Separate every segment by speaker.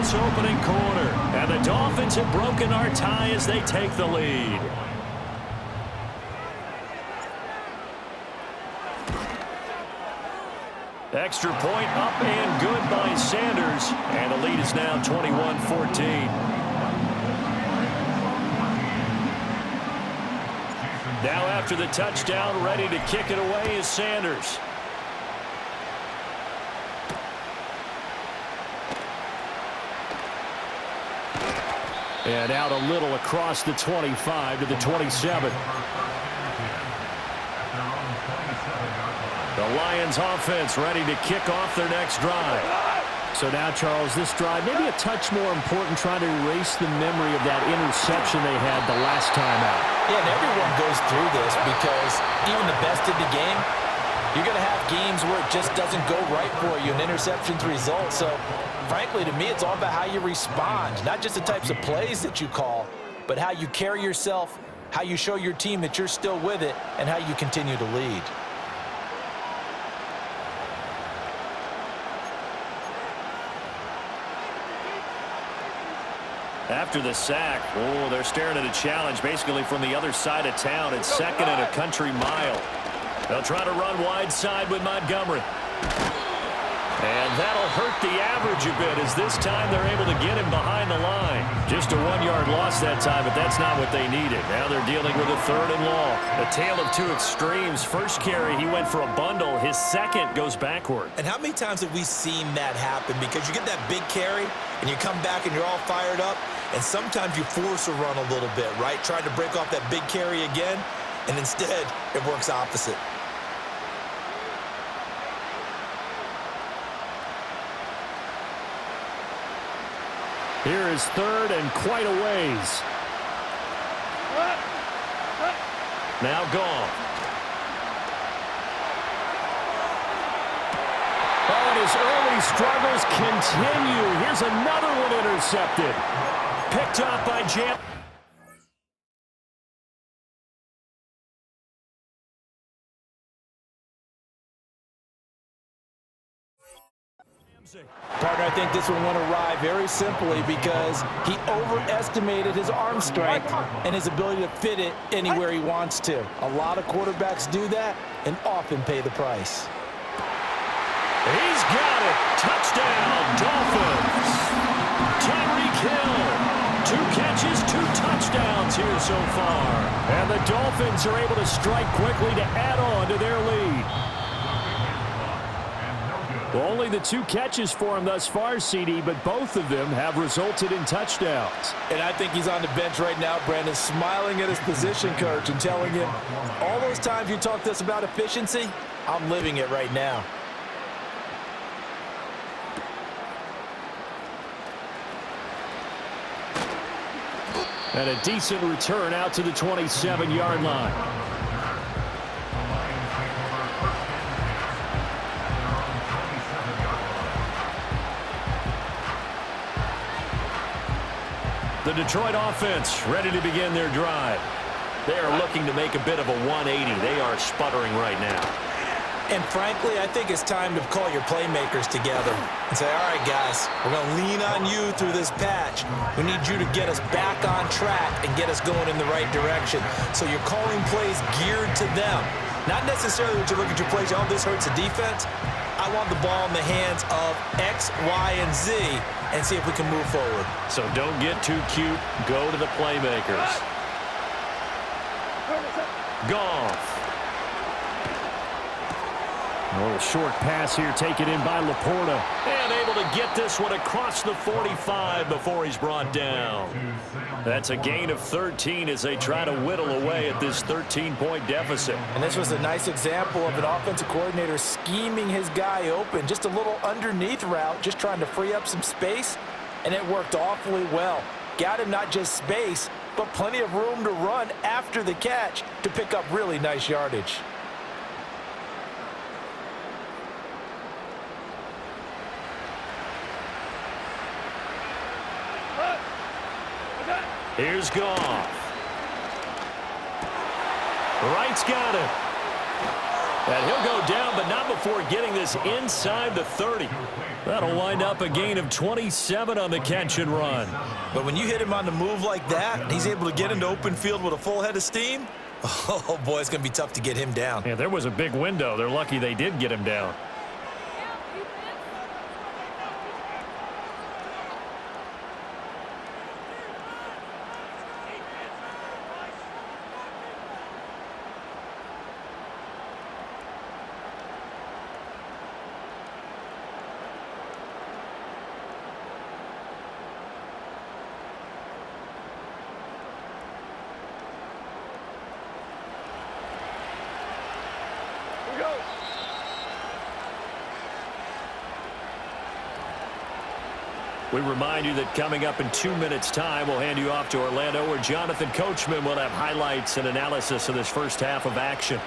Speaker 1: this opening quarter. And the Dolphins have broken our tie as they take the lead. Extra point up and good by Sanders. And the lead is now 21-14. Now after the touchdown, ready to kick it away is Sanders. And out a little across the 25 to the 27. The Lions offense ready to kick off their next drive. So now, Charles, this drive maybe a touch more important, trying to erase the memory of that interception they had the last time out.
Speaker 2: Yeah, and everyone goes through this because even the best in the game, you're going to have games where it just doesn't go right for you, and interceptions result. So, frankly, to me, it's all about how you respond, not just the types of plays that you call, but how you carry yourself, how you show your team that you're still with it, and how you continue to lead.
Speaker 1: After the sack, they're staring at a challenge basically from the other side of town. It's second and a country mile. They'll try to run wide side with Montgomery. And that'll hurt the average a bit as this time they're able to get him behind the line. Just a 1-yard loss that time, but that's not what they needed. Now they're dealing with a 3rd and long. A tale of two extremes. First carry, he went for a bundle. His second goes backward.
Speaker 2: And how many times have we seen that happen? Because you get that big carry, and you come back and you're all fired up, and sometimes you force a run a little bit, right? Trying to break off that big carry again, and instead it works opposite.
Speaker 1: Here is 3rd and quite a ways. Now gone. Oh, and his early struggles continue. Here's another one intercepted. Picked off by Jam.
Speaker 2: Partner, I think this one went awry very simply because he overestimated his arm strength and his ability to fit it anywhere he wants to. A lot of quarterbacks do that and often pay the price.
Speaker 1: He's got it. Touchdown, Dolphins. Tyreek Hill. 2 catches, 2 touchdowns here so far. And the Dolphins are able to strike quickly to add on to their lead. Only the 2 catches for him thus far, CD, but both of them have resulted in touchdowns.
Speaker 2: And I think he's on the bench right now, Brandon, smiling at his position coach and telling him, all those times you talked to us about efficiency, I'm living it right now.
Speaker 1: And a decent return out to the 27-yard line. The Detroit offense ready to begin their drive. They are looking to make a bit of a 180. They are sputtering right now.
Speaker 2: And frankly, I think it's time to call your playmakers together and say, all right, guys, we're going to lean on you through this patch. We need you to get us back on track and get us going in the right direction. So you're calling plays geared to them. Not necessarily when you look at your plays, oh, this hurts the defense. I want the ball in the hands of X, Y, and Z and see if we can move forward.
Speaker 1: So don't get too cute. Go to the playmakers. Goff. A little short pass here taken in by Laporta. And able to get this one across the 45 before he's brought down. That's a gain of 13 as they try to whittle away at this 13-point deficit.
Speaker 2: And this was a nice example of an offensive coordinator scheming his guy open. Just a little underneath route, just trying to free up some space, and it worked awfully well. Got him not just space, but plenty of room to run after the catch to pick up really nice yardage.
Speaker 1: Here's Goff. Wright's got it. And he'll go down, but not before getting this inside the 30. That'll wind up a gain of 27 on the catch and run.
Speaker 2: But when you hit him on the move like that, and he's able to get into open field with a full head of steam, oh, boy, it's going to be tough to get him down.
Speaker 1: Yeah, there was a big window. They're lucky they did get him down. We remind you that coming up in 2 minutes' time, we'll hand you off to Orlando, where Jonathan Coachman will have highlights and analysis of this first half of action.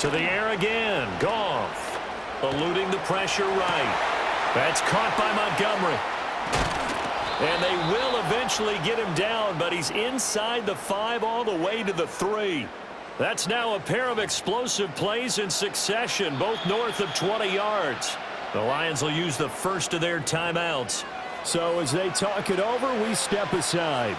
Speaker 1: To the air again. Goff eluding the pressure right. That's caught by Montgomery. And they will eventually get him down, but he's inside the 5 all the way to the 3. That's now a pair of explosive plays in succession, both north of 20 yards. The Lions will use the first of their timeouts. So as they talk it over, we step aside.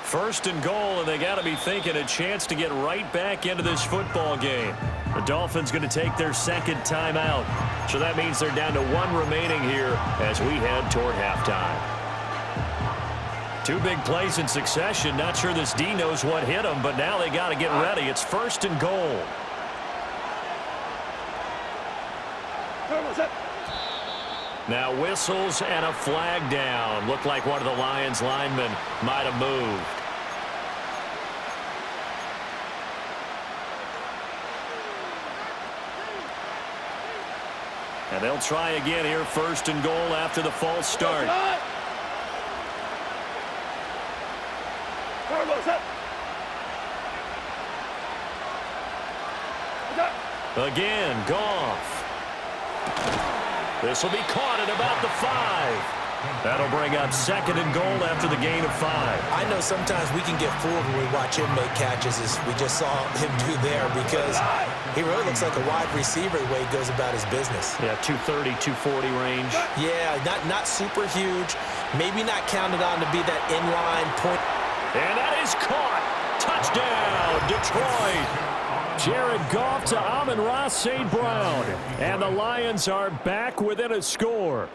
Speaker 1: First and goal, and they got to be thinking a chance to get right back into this football game. The Dolphins going to take their second timeout. So that means they're down to 1 remaining here as we head toward halftime. 2 big plays in succession. Not sure this D knows what hit them, but now they got to get ready. It's first and goal. Now whistles and a flag down. Looked like one of the Lions linemen might have moved. And they'll try again here, first and goal after the false start. Again, Goff. This will be caught at about the 5. That'll bring up second and goal after the gain of 5.
Speaker 2: I know sometimes we can get fooled when we watch him make catches, as we just saw him do there, because he really looks like a wide receiver the way he goes about his business.
Speaker 1: Yeah, 230, 240 range.
Speaker 2: Yeah, not super huge. Maybe not counted on to be that inline point.
Speaker 1: And that is caught. Touchdown, Detroit. Jared Goff to Amon-Ra St. Brown. And the Lions are back within a score.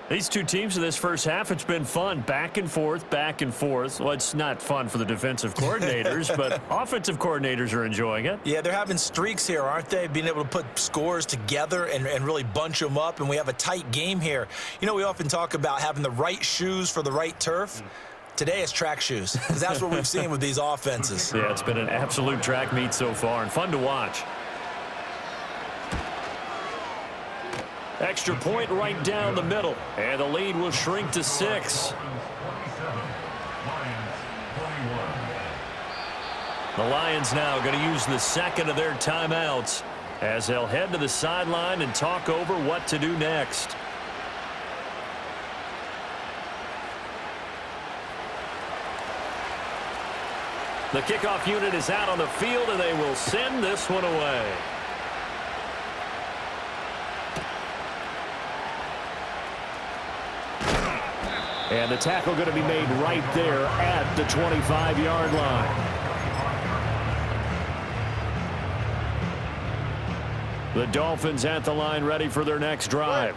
Speaker 1: These two teams in this first half, it's been fun. Back and forth, back and forth. Well, it's not fun for the defensive coordinators, but offensive coordinators are enjoying it.
Speaker 2: Yeah, they're having streaks here, aren't they? Being able to put scores together and really bunch them up, and we have a tight game here. You know, we often talk about having the right shoes for the right turf. Today it's track shoes, because that's what we've seen with these offenses.
Speaker 1: Yeah, it's been an absolute track meet so far, and fun to watch. Extra point right down the middle, and the lead will shrink to 6. The Lions now going to use the second of their timeouts as they'll head to the sideline and talk over what to do next. The kickoff unit is out on the field, and they will send this one away. And the tackle going to be made right there at the 25-yard line. The Dolphins at the line ready for their next drive.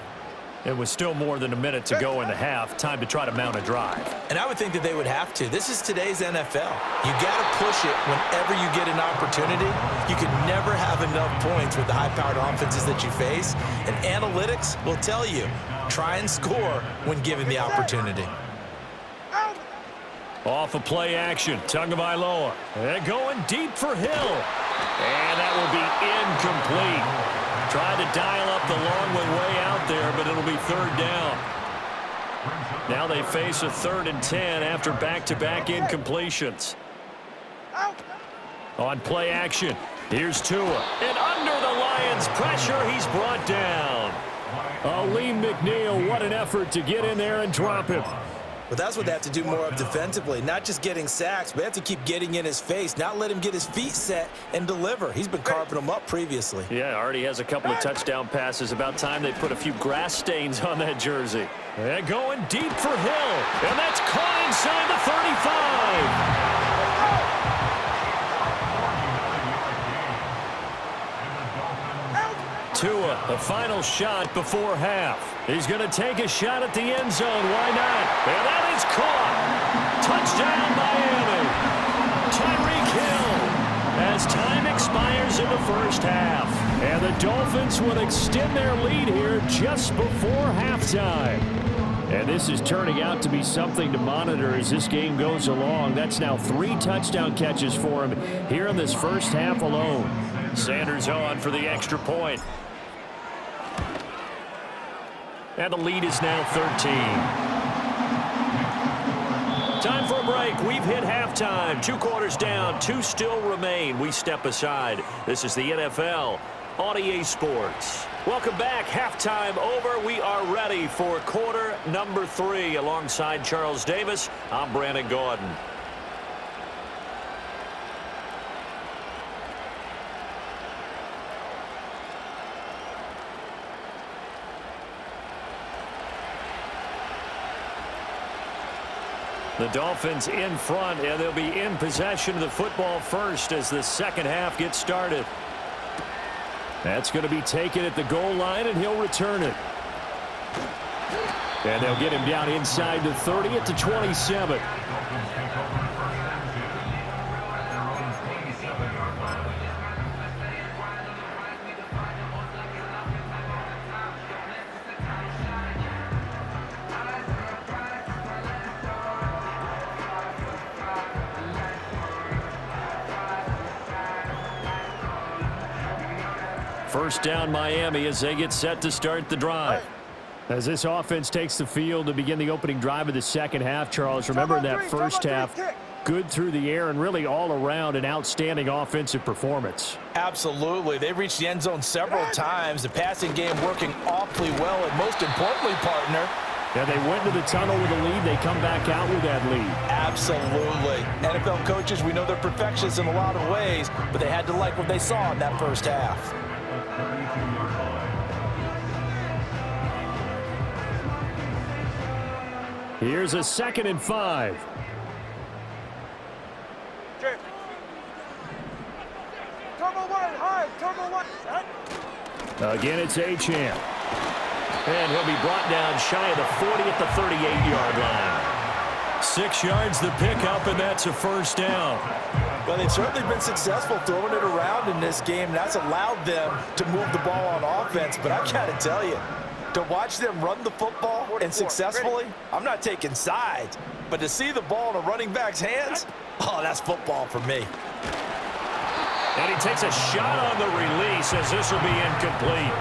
Speaker 1: It was still more than a minute to go in the half. Time to try to mount a drive.
Speaker 2: And I would think that they would have to. This is today's NFL. You got to push it whenever you get an opportunity. You can never have enough points with the high-powered offenses that you face. And analytics will tell you, try and score when given the opportunity.
Speaker 1: Off of play action, Tagovailoa. And going deep for Hill. And that will be incomplete. Tried to dial up the long one way out there, but it'll be third down. Now they face a 3rd and 10 after back-to-back incompletions. On play action, here's Tua. And under the Lions' pressure, he's brought down. Aleem McNeil, what an effort to get in there and drop him.
Speaker 2: But that's what they have to do more of defensively, not just getting sacks, but they have to keep getting in his face, not let him get his feet set and deliver. He's been carving them up previously.
Speaker 1: Yeah, already has a couple of touchdown passes. About time they put a few grass stains on that jersey. And going deep for Hill. And that's caught inside the 35. Tua, the final shot before half. He's going to take a shot at the end zone. Why not? And that is caught. Touchdown, Miami. Tyreek Hill as time expires in the first half. And the Dolphins will extend their lead here just before halftime. And this is turning out to be something to monitor as this game goes along. That's now 3 touchdown catches for him here in this first half alone. Sanders on for the extra point. And the lead is now 13. Time for a break. We've hit halftime. 2 quarters down. 2 still remain. We step aside. This is the NFL on EA Sports. Welcome back. Halftime over. We are ready for quarter number 3. Alongside Charles Davis, I'm Brandon Gordon. The Dolphins in front, and they'll be in possession of the football first as the second half gets started. That's going to be taken at the goal line, and he'll return it. And they'll get him down inside the 30 at the 27. First down Miami as they get set to start the drive. As this offense takes the field to begin the opening drive of the second half, Charles, remember in that first half, good through the air and really all around an outstanding offensive performance.
Speaker 2: Absolutely. They reached the end zone several times. The passing game working awfully well, and most importantly, partner,
Speaker 1: yeah, they went to the tunnel with a lead. They come back out with that lead.
Speaker 2: Absolutely. NFL coaches, we know they're perfectionists in a lot of ways, but they had to like what they saw in that first half.
Speaker 1: Here's a 2nd and 5. Again, it's Achane. And he'll be brought down shy of the 40 at the 38-yard line. 6 yards the pickup, and that's a first down.
Speaker 2: Well, they've certainly been successful throwing it around in this game. That's allowed them to move the ball on offense. But I've got to tell you, to watch them run the football and successfully, I'm not taking sides. But to see the ball in a running back's hands, oh, that's football for me.
Speaker 1: And he takes a shot on the release as this will be incomplete.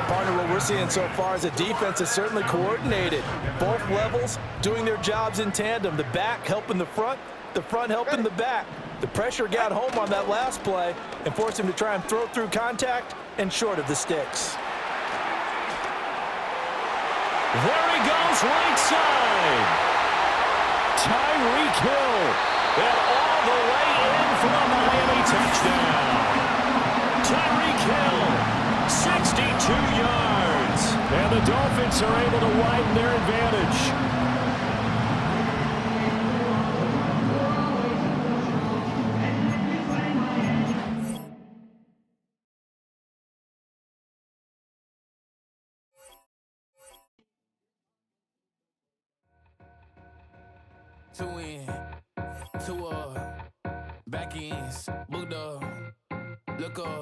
Speaker 2: Partner, what we're seeing so far is a defense is certainly coordinated. Both levels doing their jobs in tandem. The back helping the front helping the back. The pressure got home on that last play and forced him to try and throw through contact and short of the sticks.
Speaker 1: There he goes, right side. Tyreek Hill. And all the way in for a Miami touchdown. Tyreek Hill, 62 yards. And the Dolphins are able to widen their advantage.
Speaker 3: two in, two up, back ends, booked up, look up.